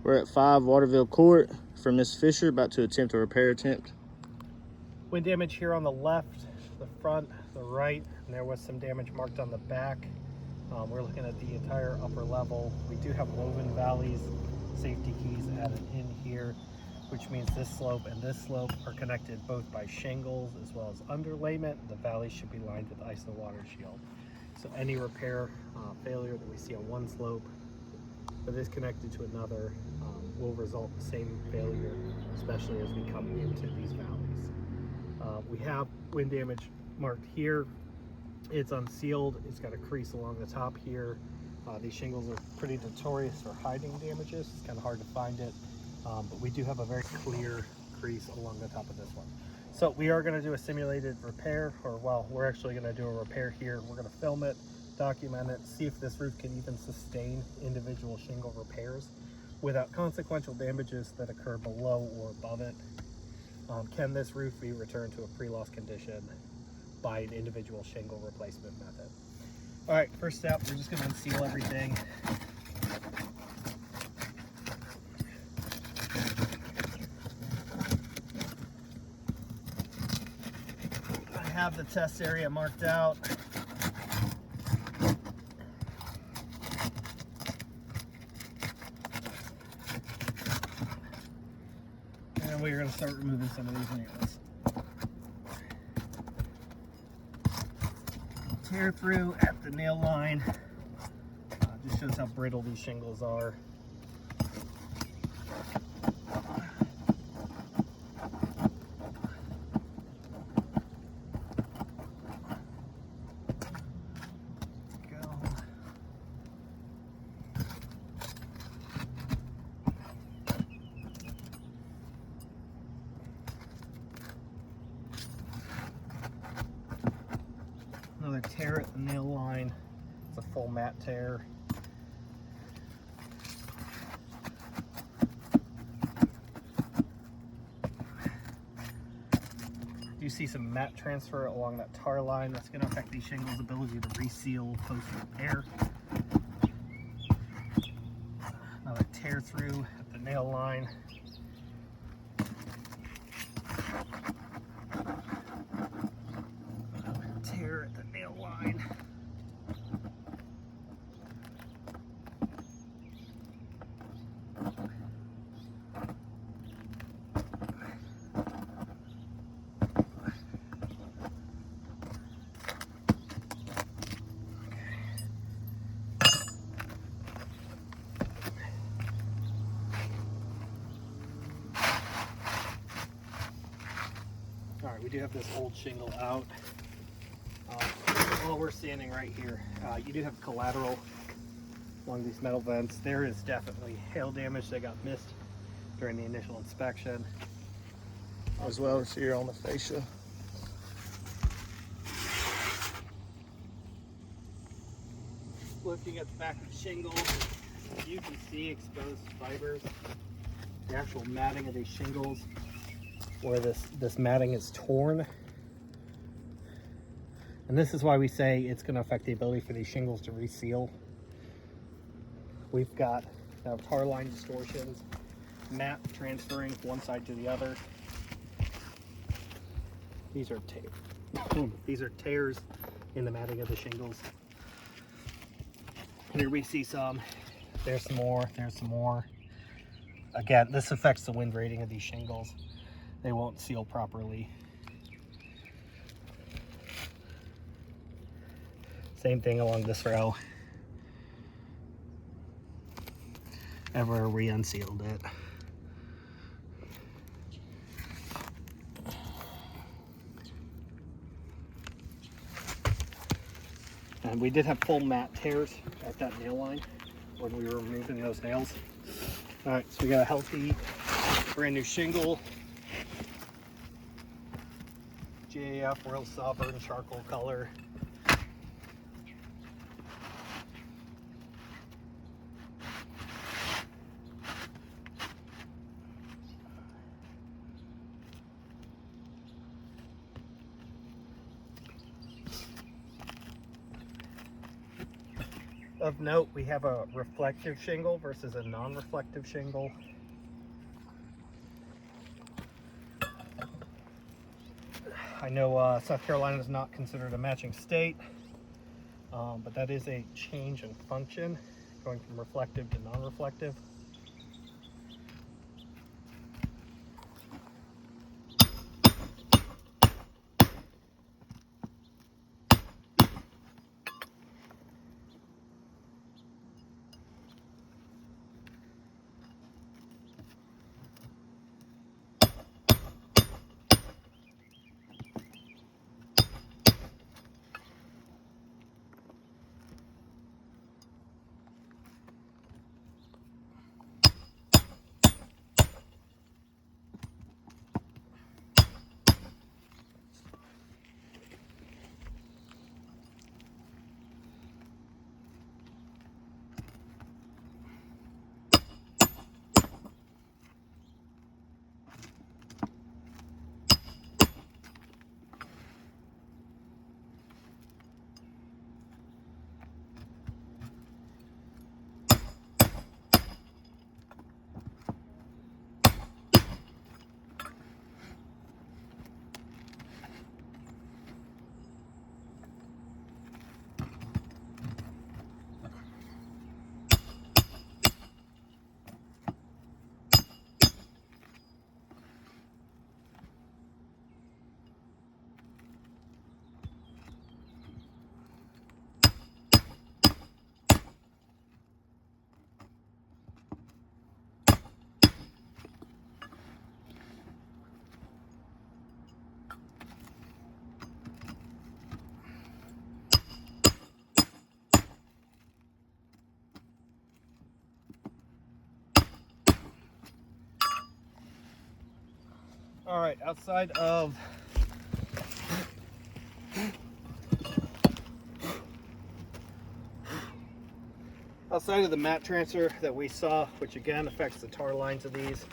We're at 5 Waterville Court for Miss Fisher, about to attempt a repair attempt. Wind damage here on the left, the front, the right, and there was some damage marked on the back. We're looking at the entire upper level. We do have woven valleys, safety keys added in here, which means this slope and this slope are connected both by shingles as well as underlayment. The valley should be lined with ice and water shield. So any repair failure that we see on one slope that is connected to another will result in the same failure, especially as we come into these valleys. We have wind damage marked here. It's unsealed. It's got a crease along the top here. These shingles are pretty notorious for hiding damages. It's kind of hard to find it, but we do have a very clear crease along the top of this one. So we are going to do a simulated repair, or well, we're actually going to do a repair here. We're going to film it, document it, see if this roof can even sustain individual shingle repairs without consequential damages that occur below or above it. Can this roof be returned to a pre-loss condition by an individual shingle replacement method? All right, first step, we're just going to unseal everything. I have the test area marked out. And we're going to start removing some of these nails. Tear through at the nail line. Just shows how brittle these shingles are. Another tear at the nail line. It's a full mat tear. You see some mat transfer along that tar line. That's going to affect these shingles' ability to reseal post-repair. Another tear through at the nail line. Tear at the nail line. All right, we do have this old shingle out. While we're standing right here, you do have collateral along these metal vents. There is definitely hail damage that got missed during the initial inspection. As well as here on the fascia. Looking at the back of the shingle, you can see exposed fibers. The actual matting of these shingles, where this matting is torn. And this is why we say it's going to affect the ability for these shingles to reseal. We've got now tar line distortions, mat transferring one side to the other. These are these are tears in the matting of the shingles. Here we see some. There's some more. There's some more. Again, this affects the wind rating of these shingles. They won't seal properly. Same thing along this row. Ever we unsealed it. And we did have full mat tears at that nail line when we were removing those nails. All right, so we got a healthy, brand new shingle. GAF Royal Sovereign charcoal color. Of note, we have a reflective shingle versus a non-reflective shingle. I know South Carolina is not considered a matching state, but that is a change in function, going from reflective to non-reflective. All right, outside of the mat transfer that we saw, which again affects the tar lines of these,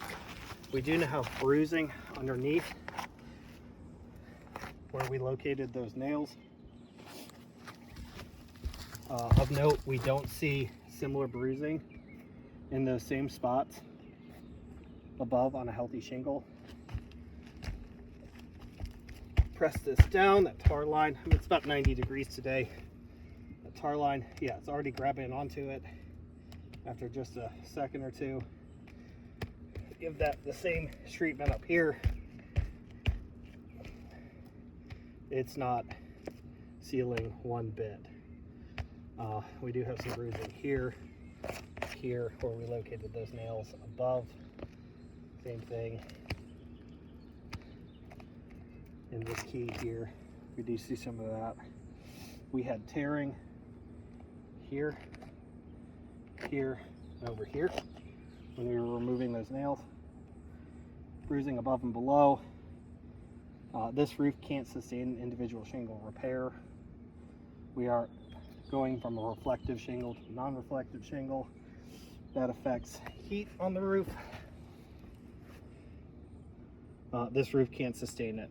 we do now have bruising underneath where we located those nails. Of note, we don't see similar bruising in those same spots above on a healthy shingle. Press this down, that tar line, I mean, it's about 90 degrees today. The tar line, yeah, it's already grabbing onto it after just a second or two. Give that the same treatment up here. It's not sealing one bit. We do have some bruising here, where we located those nails above. Same thing. In this key here, we do see some of that. We had tearing here, and over here when we were removing those nails. Bruising above and below. This roof can't sustain individual shingle repair. We are going from a reflective shingle to a non-reflective shingle. That affects heat on the roof. This roof can't sustain it.